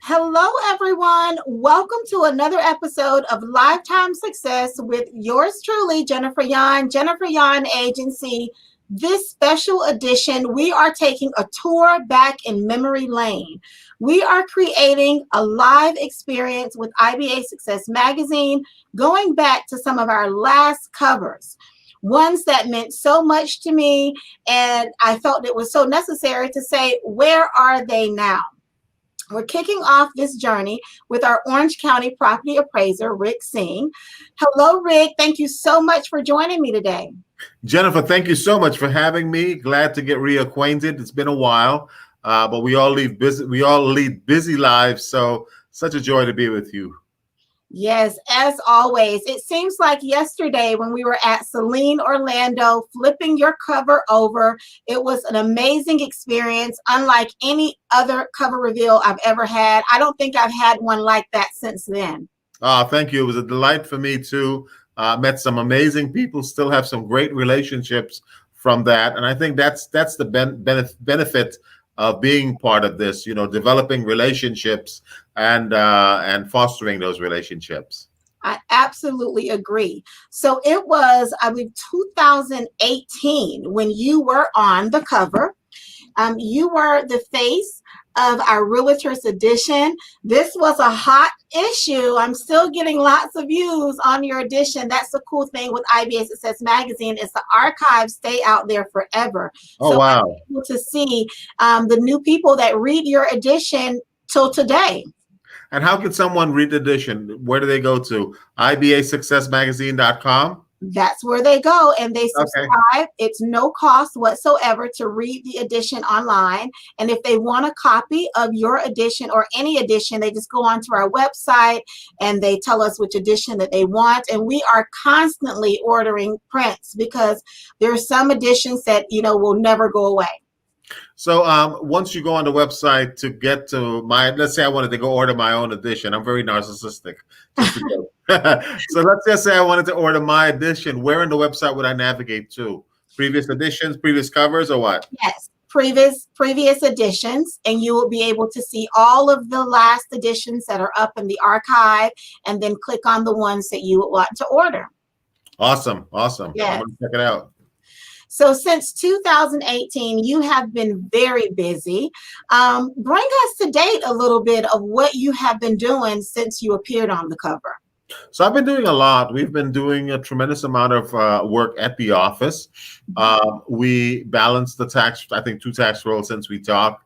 Hello, everyone. Welcome to another episode of Lifetime Success with yours truly, Jennifer Yan Agency. This special edition, we are taking a tour back in memory lane. We are creating a live experience with IBA Success Magazine, going back to some of our last covers, ones that meant so much to me, and I felt it was so necessary to say, where are they now? We're kicking off this journey with our Orange County Property Appraiser, Rick Singh. Hello, Rick. Thank you so much for joining me today. Jennifer, thank you so much for having me. Glad to get reacquainted. It's been a while, but we all lead busy lives, so such a joy to be with you. Yes, as always. It seems like yesterday when we were at Celine, Orlando, flipping your cover over, it was an amazing experience, unlike any other cover reveal I've ever had. I don't think I've had one like that since then. Thank you. It was a delight for me too. Met some amazing people, still have some great relationships from that. And I think that's the benefit of being part of this, developing relationships and fostering those relationships. I absolutely agree. So it was, I believe, 2018 when you were on the cover. You were the face of our Realtors edition. This was a hot issue. I'm still getting lots of views on your edition. That's the cool thing with IBA Success Magazine is the archives stay out there forever. Oh, so wow. I'm able to see the new people that read your edition till today. And how can someone read the edition? Where do they go to? IBASuccessMagazine.com? That's where they go and they subscribe. Okay. It's no cost whatsoever to read the edition online. And if they want a copy of your edition or any edition, they just go onto our website and they tell us which edition that they want. And we are constantly ordering prints because there are some editions that, will never go away. So once you go on the website to get to let's say I wanted to go order my own edition. I'm very narcissistic. So let's just say I wanted to order my edition. Where on the website would I navigate to? Previous editions, previous covers, or what? Yes, previous editions, and you will be able to see all of the last editions that are up in the archive, and then click on the ones that you would want to order. Awesome. Yes. I'm going to check it out. So since 2018, you have been very busy. Bring us to date a little bit of what you have been doing since you appeared on the cover. So I've been doing a lot. We've been doing a tremendous amount of work at the office. We balanced the tax, I think 2 tax rolls since we talked.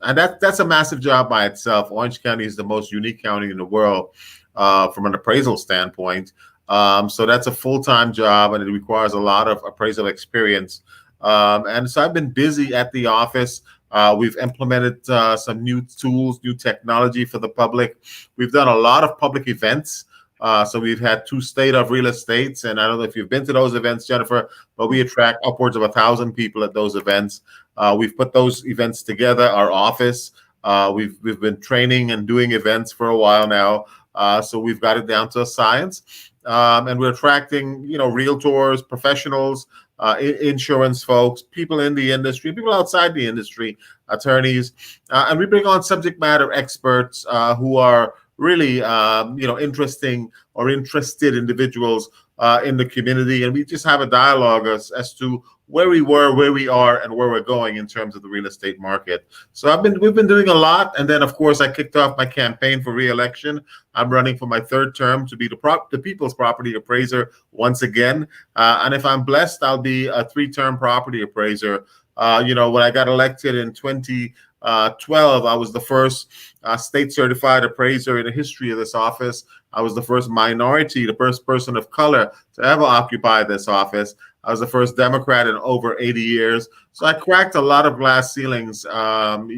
And that's a massive job by itself. Orange County is the most unique county in the world from an appraisal standpoint. So that's a full-time job, and it requires a lot of appraisal experience. And so I've been busy at the office. We've implemented some new tools, new technology for the public. We've done a lot of public events. So we've had 2 State of Real Estates, and I don't know if you've been to those events, Jennifer, but we attract upwards of 1,000 people at those events. We've put those events together, our office. We've been training and doing events for a while now. So we've got it down to a science. And we're attracting, realtors, professionals, insurance folks, people in the industry, people outside the industry, attorneys, and we bring on subject matter experts who are really, interested individuals in the community, and we just have a dialogue as to where we were, where we are, and where we're going in terms of the real estate market. So we've been doing a lot, and then of course I kicked off my campaign for re-election. I'm running for my 3rd term to be the People's Property Appraiser once again, and if I'm blessed, I'll be a 3-term property appraiser. When I got elected in 2012, I was the first state certified appraiser in the history of this office. I was the first minority, the first person of color to ever occupy this office. I was the first Democrat in over 80 years. So I cracked a lot of glass ceilings, and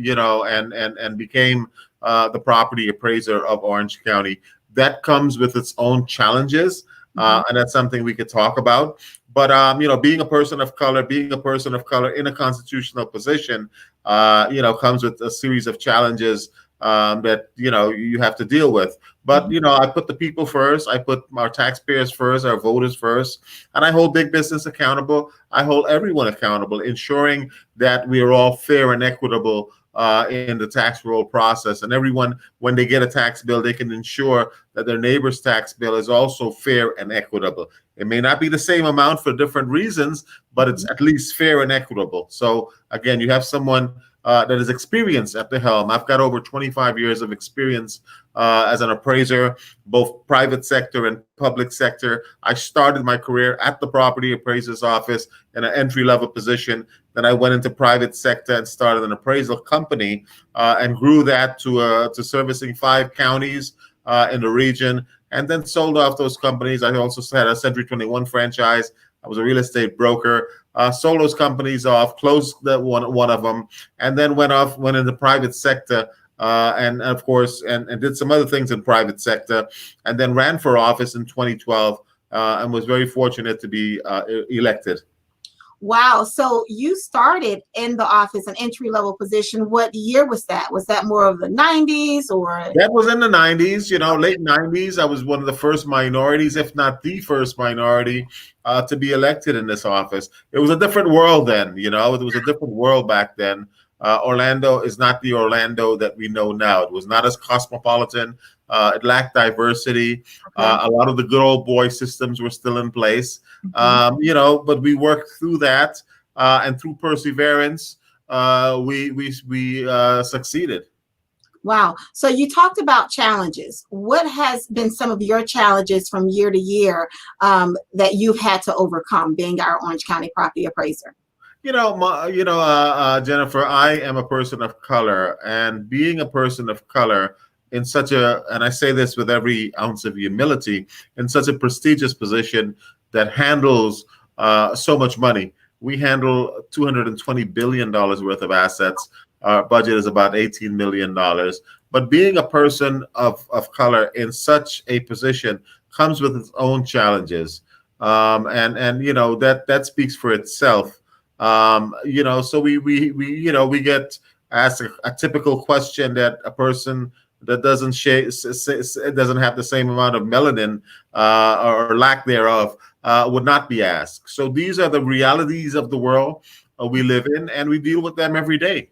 became the property appraiser of Orange County. That comes with its own challenges, and that's something we could talk about. But, being a person of color in a constitutional position, comes with a series of challenges that, you have to deal with. But, I put the people first. I put our taxpayers first, our voters first, and I hold big business accountable. I hold everyone accountable, ensuring that we are all fair and equitable in the tax roll process. And everyone, when they get a tax bill, they can ensure that their neighbor's tax bill is also fair and equitable. It may not be the same amount for different reasons, but it's at least fair and equitable. So again, you have someone that is experienced at the helm. I've got over 25 years of experience as an appraiser, both private sector and public sector. I started my career at the property appraiser's office in an entry-level position. Then I went into private sector and started an appraisal company and grew that to servicing 5 counties in the region, and then sold off those companies. I also had a Century 21 franchise. I was a real estate broker. Sold those companies off, closed one of them, and then went into private sector, and of course, and did some other things in private sector, and then ran for office in 2012, and was very fortunate to be elected. Wow. So you started in the office, an entry-level position. What year was that? Was that more of the 90s or? That was in the 90s, late 90s. I was one of the first minorities, if not the first minority, to be elected in this office. It was a different world then, it was a different world back then. Orlando is not the Orlando that we know now. It was not as cosmopolitan. It lacked diversity. A lot of the good old boy systems were still in place, but we worked through that, and through perseverance, we succeeded. Wow. So you talked about challenges. What has been some of your challenges from year to year that you've had to overcome being our Orange County Property Appraiser? Jennifer, I am a person of color, and being a person of color in and I say this with every ounce of humility, in such a prestigious position that handles so much money. We handle $220 billion worth of assets. Our budget is about $18 million. But being a person of color in such a position comes with its own challenges. And that speaks for itself. So we get asked a typical question that a person that doesn't have the same amount of melanin or lack thereof would not be asked. So these are the realities of the world we live in, and we deal with them every day.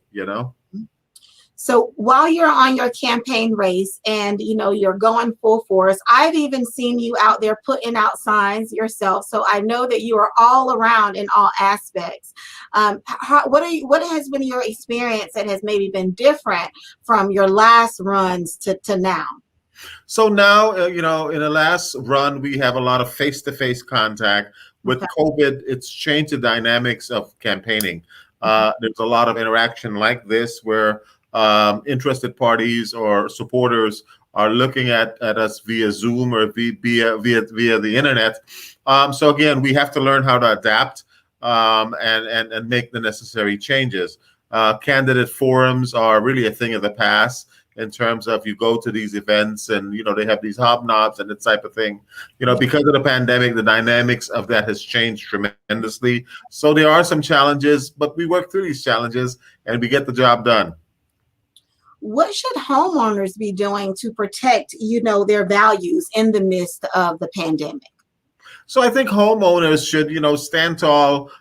So while you're on your campaign race and, you're going full force, I've even seen you out there putting out signs yourself. So I know that you are all around in all aspects. What has been your experience that has maybe been different from your last runs to now? So now, in the last run, we have a lot of face-to-face contact. With COVID, it's changed the dynamics of campaigning. There's a lot of interaction like this where interested parties or supporters are looking at us via Zoom or via the internet. So again, we have to learn how to adapt and make the necessary changes. Candidate forums are really a thing of the past in terms of you go to these events and, they have these hobnobs and that type of thing. Because of the pandemic, the dynamics of that has changed tremendously. So there are some challenges, but we work through these challenges and we get the job done. What should homeowners be doing to protect, their values in the midst of the pandemic? So I think homeowners should, stand tall,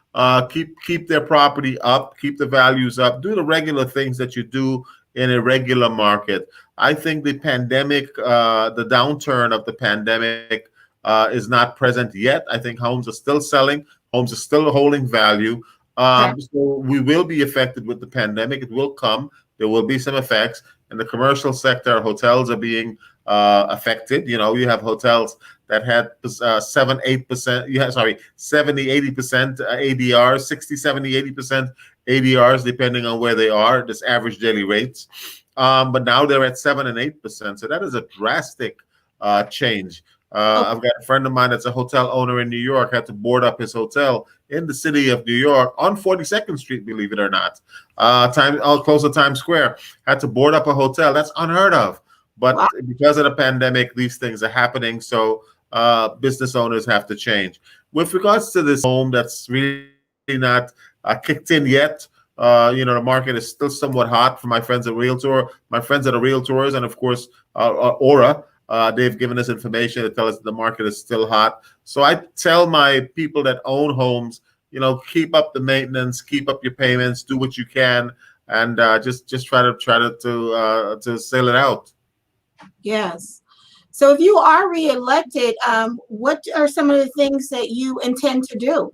keep their property up, keep the values up, do the regular things that you do in a regular market. I think the pandemic, the downturn of the pandemic is not present yet. I think homes are still selling. Homes are still holding value. So we will be affected with the pandemic. It will come. There will be some effects. In the commercial sector, hotels are being affected. You have hotels that had 70, 80% ADRs, 60, 70, 80% ADRs, depending on where they are, this average daily rates. But now they're at 7 and 8%. So that is a drastic change. I've got a friend of mine that's a hotel owner in New York, had to board up his hotel in the city of New York on 42nd Street, believe it or not, close to Times Square, had to board up a hotel. That's unheard of. But because of the pandemic, these things are happening. So business owners have to change. With regards to this home that's really not kicked in yet, the market is still somewhat hot for my friends at Realtors, and of course, Aura. They've given us information to tell us the market is still hot. So I tell my people that own homes, keep up the maintenance, keep up your payments, do what you can, and just try to sail it out. Yes. So if you are reelected, what are some of the things that you intend to do?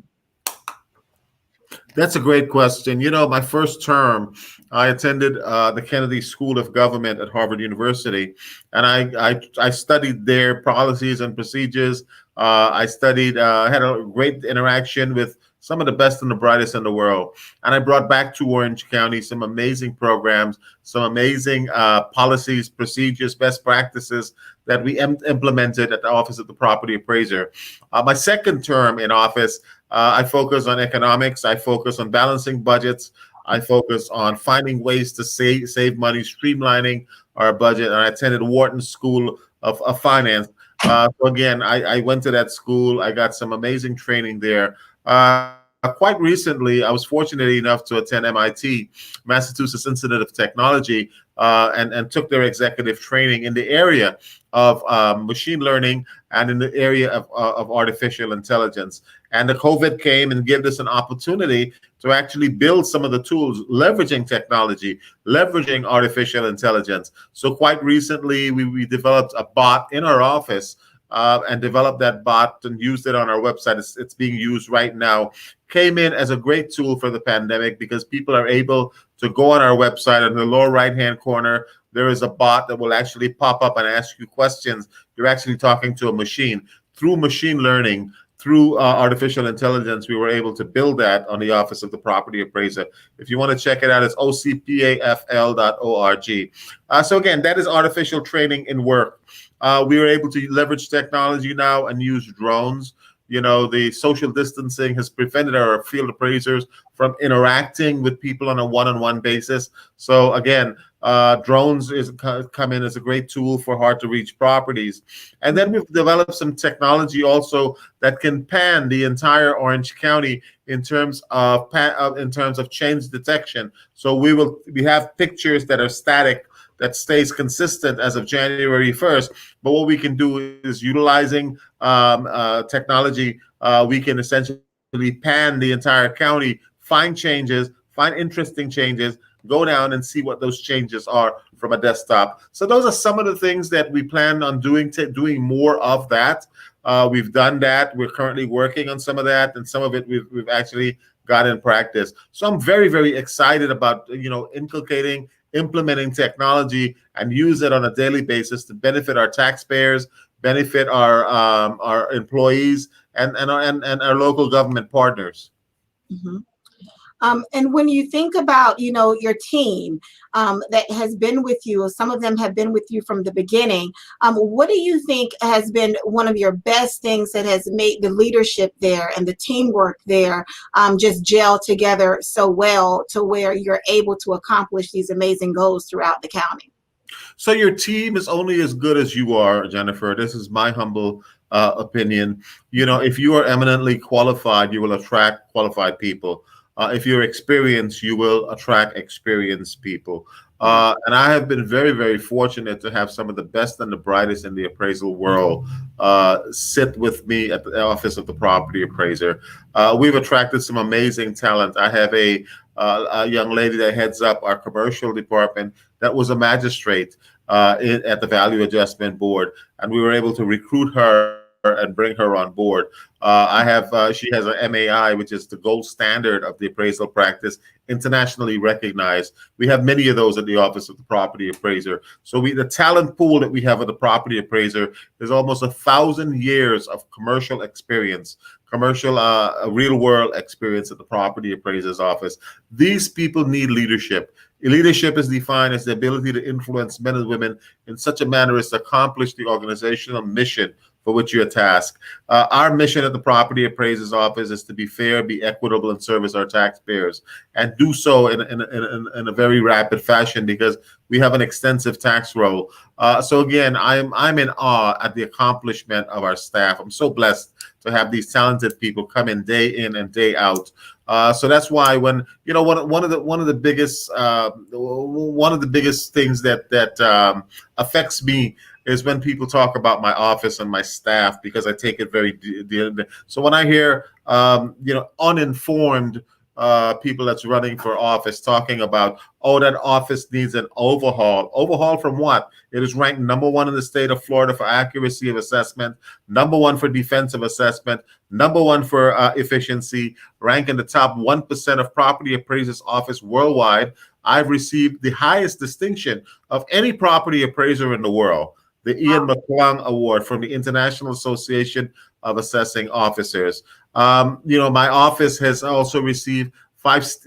That's a great question. My first term, I attended the Kennedy School of Government at Harvard University, and I studied their policies and procedures. Had a great interaction with some of the best and the brightest in the world, and I brought back to Orange County some amazing programs, some amazing policies, procedures, best practices that we implemented at the Office of the Property Appraiser. My second term in office, I focus on economics. I focus on balancing budgets. I focus on finding ways to save money, streamlining our budget. And I attended Wharton School of Finance. So again, I went to that school. I got some amazing training there. Quite recently, I was fortunate enough to attend MIT, Massachusetts Institute of Technology, and took their executive training in the area of machine learning and in the area of artificial intelligence. And the COVID came and gave us an opportunity to actually build some of the tools, leveraging technology, leveraging artificial intelligence. So quite recently, we developed a bot in our office and developed that bot and used it on our website. It's being used right now. Came in as a great tool for the pandemic because people are able to go on our website. In the lower right-hand corner, there is a bot that will actually pop up and ask you questions. You're actually talking to a machine. Through machine learning, through artificial intelligence, we were able to build that on the Office of the Property Appraiser. If you want to check it out, it's ocpafl.org. So again, that is artificial training in work. We were able to leverage technology now and use drones. The social distancing has prevented our field appraisers from interacting with people on a one-on-one basis. So again, drones come in as a great tool for hard to reach properties. And then we've developed some technology also that can pan the entire Orange County in terms of change detection. So we have pictures that are static, that stays consistent as of January 1st. But what we can do is utilizing technology, we can essentially pan the entire county, find changes, find interesting changes, go down and see what those changes are from a desktop. So those are some of the things that we plan on doing more of that. We've done that. We're currently working on some of that, and some of it we've actually got in practice. So I'm very, very excited about implementing technology and use it on a daily basis to benefit our taxpayers, benefit our employees, and our local government partners. Mm-hmm. And when you think about, your team that has been with you, some of them have been with you from the beginning. What do you think has been one of your best things that has made the leadership there and the teamwork there just gel together so well to where you're able to accomplish these amazing goals throughout the county? So your team is only as good as you are, Jennifer. This is my humble opinion. If you are eminently qualified, you will attract qualified people. If you're experienced, you will attract experienced people. And I have been very, very fortunate to have some of the best and the brightest in the appraisal world sit with me at the Office of the Property Appraiser. We've attracted some amazing talent. I have a young lady that heads up our commercial department that was a magistrate at the Value Adjustment Board, and we were able to recruit her and bring her on board. She has an MAI, which is the gold standard of the appraisal practice, internationally recognized. We have many of those at the Office of the Property Appraiser. So the talent pool that we have at the Property Appraiser is almost 1,000 years of commercial experience, real world experience at the Property Appraiser's office. These people need leadership. Leadership is defined as the ability to influence men and women in such a manner as to accomplish the organizational mission for which you're tasked. Our mission at the Property Appraiser's office is to be fair, be equitable, and service our taxpayers, and do so in a very rapid fashion because we have an extensive tax roll. So again, I'm in awe at the accomplishment of our staff. I'm so blessed to have these talented people come in and day out. So that's why when one of the biggest things that affects me is when people talk about my office and my staff, because I take it very. So when I hear uninformed people that's running for office talking about, oh, that office needs an overhaul. Overhaul from what? It is ranked number one in the state of Florida for accuracy of assessment, number one for defensive assessment, number one for efficiency, ranked in the top 1% of property appraisers' office worldwide. I've received the highest distinction of any property appraiser in the world, the Ian McClung Award from the International Association of Assessing Officers. My office has also received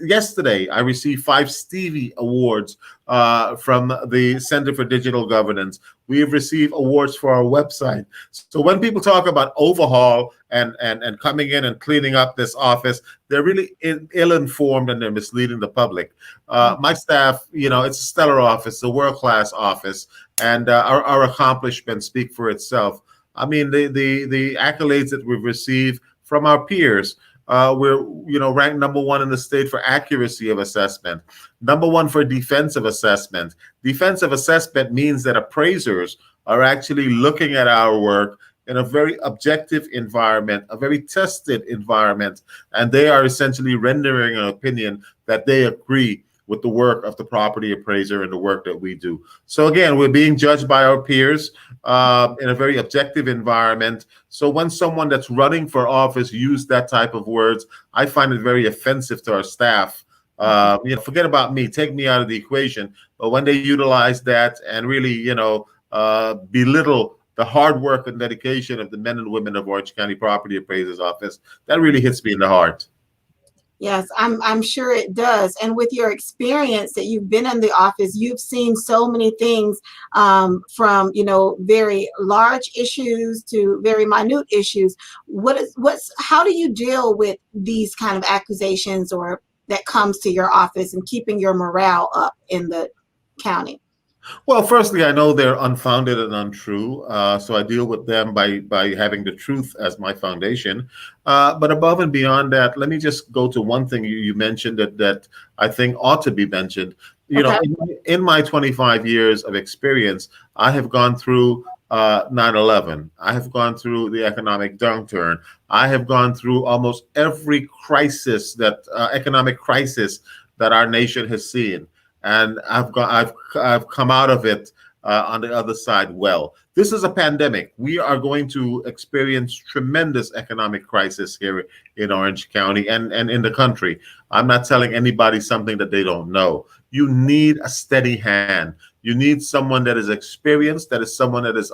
yesterday I received 5 Stevie Awards from the Center for Digital Governance. We have received awards for our website. So when people talk about overhaul and coming in and cleaning up this office, they're really ill-informed and they're misleading the public. My staff, it's a stellar office, a world-class office, and our accomplishments speak for itself. I mean, the accolades that we've received from our peers. We're ranked number one in the state for accuracy of assessment, number one for defensive assessment. Defensive assessment means that appraisers are actually looking at our work in a very objective environment, a very tested environment, and they are essentially rendering an opinion that they agree with the work of the property appraiser and the work that we do. So again, we're being judged by our peers in a very objective environment. So when someone that's running for office use that type of words, I find it very offensive to our staff. Forget about me, take me out of the equation. But when they utilize that and really, belittle the hard work and dedication of the men and women of Orange County Property Appraiser's Office, that really hits me in the heart. Yes, I'm sure it does. And with your experience that you've been in the office, you've seen so many things from, very large issues to very minute issues. How do you deal with these kind of accusations or that comes to your office and keeping your morale up in the county? Well, firstly, I know they're unfounded and untrue, so I deal with them by having the truth as my foundation. But above and beyond that, let me just go to one thing you mentioned that I think ought to be mentioned. In my 25 years of experience, I have gone through 9/11. I have gone through the economic downturn. I have gone through almost every crisis economic crisis that our nation has seen. And I've come out of it on the other side well. This is a pandemic. We are going to experience tremendous economic crisis here in Orange County and in the country. I'm not telling anybody something that they don't know. You need a steady hand. You need someone that is experienced, that is someone that is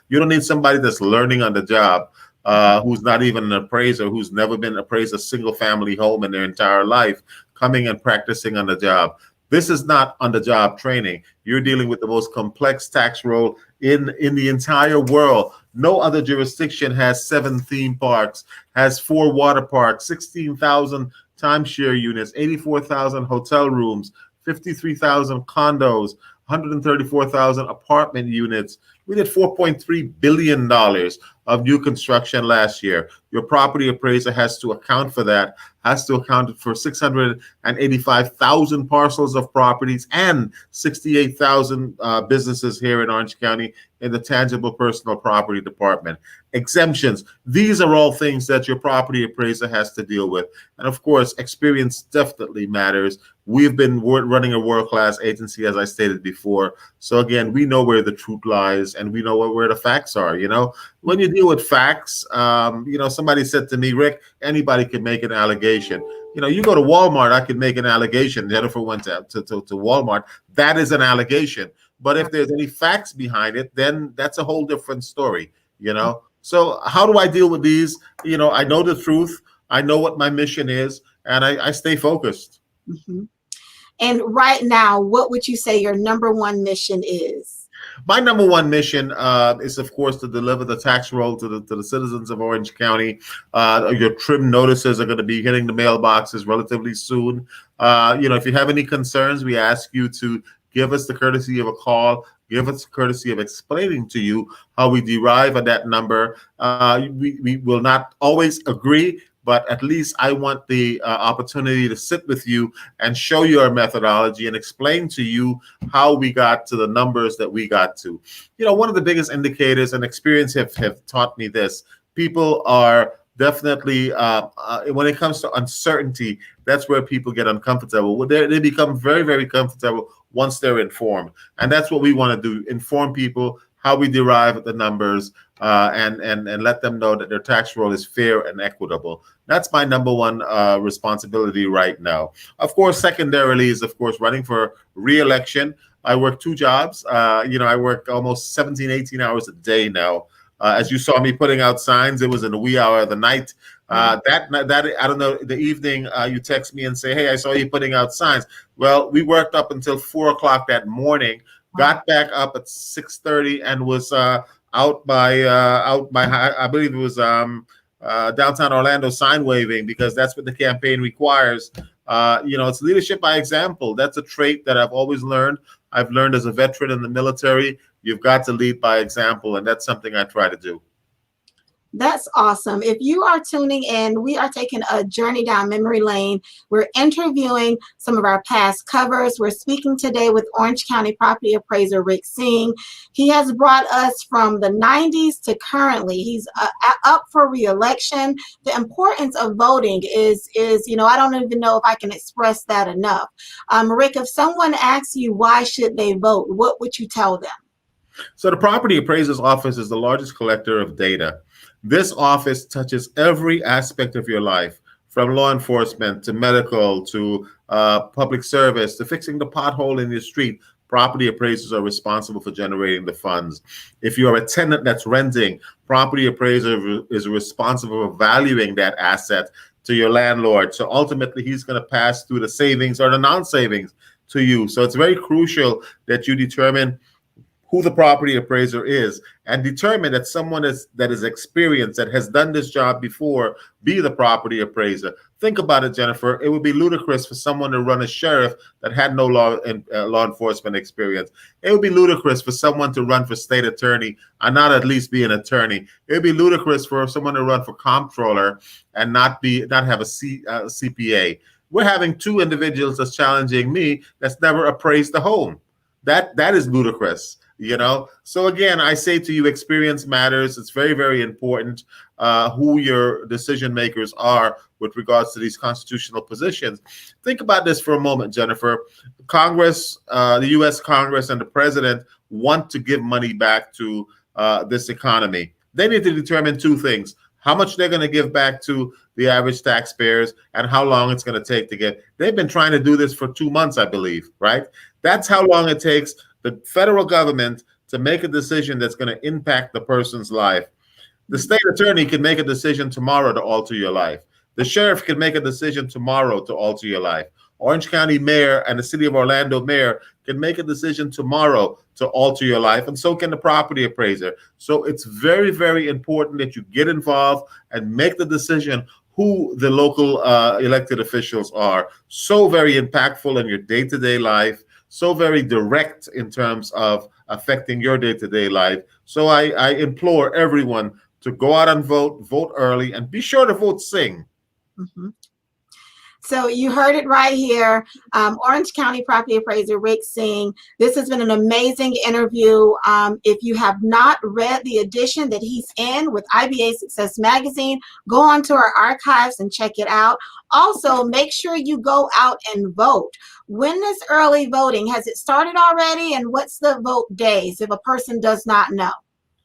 you don't need somebody that's learning on the job, who's not even an appraiser, who's never been appraised a single family home in their entire life, coming and practicing on the job. This is not on-the-job training. You're dealing with the most complex tax roll in the entire world. No other jurisdiction has 7 theme parks, has 4 water parks, 16,000 timeshare units, 84,000 hotel rooms, 53,000 condos, 134,000 apartment units. We did $4.3 billion of new construction last year. Your property appraiser has to account for that, has to account for 685,000 parcels of properties and 68,000 businesses here in Orange County in the tangible personal property department. Exemptions. These are all things that your property appraiser has to deal with. And of course, experience definitely matters. We've been running a world-class agency, as I stated before. So again, we know where the truth lies and we know where the facts are. When you deal with facts, somebody said to me, Rick, anybody can make an allegation. You go to Walmart, I can make an allegation. Jennifer went to Walmart. That is an allegation. But if there's any facts behind it, then that's a whole different story, So how do I deal with these? I know the truth. I know what my mission is, and I stay focused. Mm-hmm. And right now, what would you say your number one mission is? My number one mission is, of course, to deliver the tax roll to the citizens of Orange County. Your trim notices are going to be hitting the mailboxes relatively soon. If you have any concerns, we ask you to give us the courtesy of a call. Give us the courtesy of explaining to you how we derive at that number. We will not always agree, but at least I want the opportunity to sit with you and show you our methodology and explain to you how we got to the numbers that we got to. One of the biggest indicators, and experience have taught me this, people are definitely when it comes to uncertainty, that's where people get uncomfortable. Well, they become very, very comfortable once they're informed. And that's what we want to do, inform people how we derive the numbers, and let them know that their tax roll is fair and equitable. That's my number one responsibility right now. Of course, secondarily is, of course, running for re-election. I work two jobs. I work almost 17, 18 hours a day now. As you saw me putting out signs, it was in the wee hour of the night. That I don't know, the evening you text me and say, hey, I saw you putting out signs. Well, we worked up until 4 o'clock that morning, got back up at 6:30 and was out by I believe it was downtown Orlando sign waving, because that's what the campaign requires. It's leadership by example. That's a trait that I've always learned. I've learned as a veteran in the military. You've got to lead by example, and that's something I try to do. That's awesome. If you are tuning in, we are taking a journey down memory lane. We're interviewing some of our past covers. We're speaking today with Orange County Property Appraiser Rick Singh. He has brought us from the 90s to currently. He's up for re-election. The importance of voting is I don't even know if I can express that enough. Rick, if someone asks you why should they vote, what would you tell them? So the Property Appraiser's Office is the largest collector of data. This office touches every aspect of your life, from law enforcement to medical to public service to fixing the pothole in your street. Property appraisers are responsible for generating the funds. If you are a tenant that's renting, property appraiser is responsible for valuing that asset to your landlord. So ultimately, he's going to pass through the savings or the non-savings to you. So it's very crucial that you determine who the property appraiser is, and determine that someone that is experienced, that has done this job before, be the property appraiser. Think about it, Jennifer. It would be ludicrous for someone to run a sheriff that had no law enforcement experience. It would be ludicrous for someone to run for state attorney and not at least be an attorney. It would be ludicrous for someone to run for comptroller and not have a CPA. We're having two individuals that's challenging me that's never appraised the home. That is ludicrous. So again, I say to you, experience matters. It's very, very important who your decision makers are with regards to these constitutional positions. Think about this for a moment, Jennifer. Congress, the U.S. Congress and the president want to give money back to this economy. They need to determine two things: how much they're going to give back to the average taxpayers and how long it's going to take to get. They've been trying to do this for 2 months, I believe, right? That's how long it takes the federal government to make a decision that's going to impact the person's life. The state attorney can make a decision tomorrow to alter your life. The sheriff can make a decision tomorrow to alter your life. Orange County mayor and the city of Orlando mayor can make a decision tomorrow to alter your life, and so can the property appraiser. So it's very, very important that you get involved and make the decision who the local elected officials are. So very impactful in your day-to-day life. So very direct in terms of affecting your day-to-day life. So I implore everyone to go out and vote early, and be sure to vote Singh. Mm-hmm. So you heard it right here. Orange County Property Appraiser Rick Singh. This has been an amazing interview. If you have not read the edition that he's in with IBA Success Magazine, go onto our archives and check it out. Also, make sure you go out and vote. When is early voting? Has it started already? And what's the vote days if a person does not know?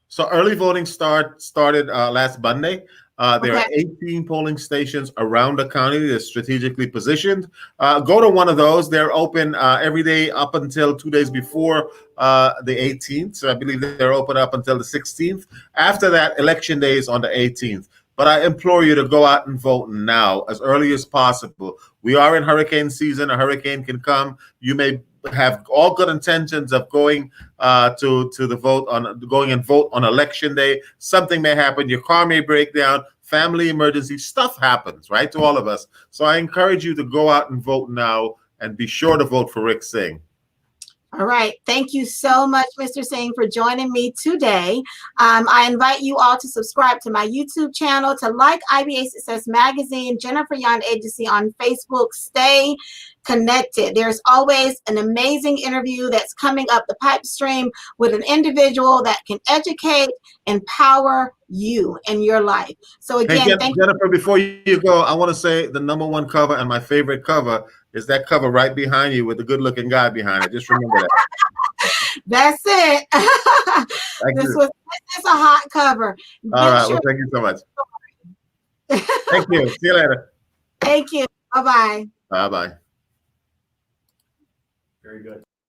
So early voting started last Monday. There are 18 polling stations around the county that are strategically positioned. Go to one of those. They're open every day up until 2 days before the 18th. So I believe they're open up until the 16th. After that, election day is on the 18th. But I implore you to go out and vote now, as early as possible. We are in hurricane season. A hurricane can come. You may have all good intentions of going going and vote on election day. Something may happen. Your car may break down. Family emergency stuff happens, right, to all of us. So I encourage you to go out and vote now, and be sure to vote for Rick Singh. All right. Thank you so much, Mr. Singh, for joining me today. I invite you all to subscribe to my YouTube channel, to like IBA Success Magazine, Jennifer Yan Agency on Facebook. Stay connected. There's always an amazing interview that's coming up the pipe stream with an individual that can educate, empower you in your life. So again, thank you. Jennifer, before you go, I want to say the #1 cover and my favorite cover is that cover right behind you with the good-looking guy behind it. Just remember that. That's it. This is a hot cover. All right. Well, thank you so much. Thank you. See you later. Thank you. Bye-bye. Bye-bye. Very good.